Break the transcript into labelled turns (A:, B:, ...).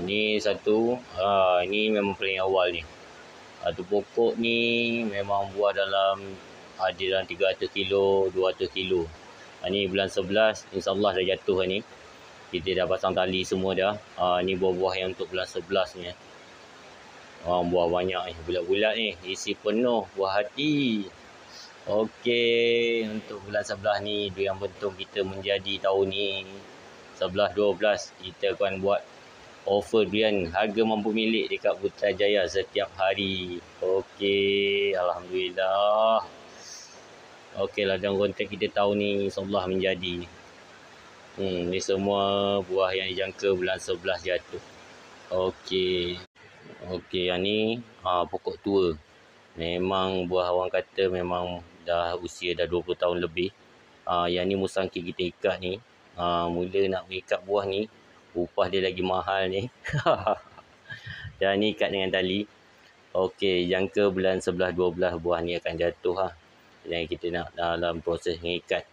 A: Ni satu. Ni memang paling awal ni. Tu pokok ni memang buah dalam ada dalam 300 kilo, 200 kilo. Ni bulan 11 insya-Allah dah jatuh ni. Kita dah pasang tali semua dah. Ni buah-buah yang untuk bulan 11 ni. Buah banyak ni, bulat-bulat ni, isi penuh buah hati. Okey, untuk bulan 11 ni durian bentong kita menjadi tahun ni 11 12 kita akan buat offer durian harga mampu milik dekat Putrajaya setiap hari. Okey, alhamdulillah. Okeylah, dalam konteks kita tahun ni insya-Allah menjadi. Ni semua buah yang dijangka bulan 11 jatuh. Okey, yang ni pokok tua. Memang buah orang kata memang dah usia dah 20 tahun lebih. Yang ni musangking kita ikat ni. Mula nak mengikat buah ni, upah dia lagi mahal ni. Dan ni ikat dengan tali. Okey, jangka bulan 11 12 buah ni akan jatuh. Dan kita nak dalam proses mengikat.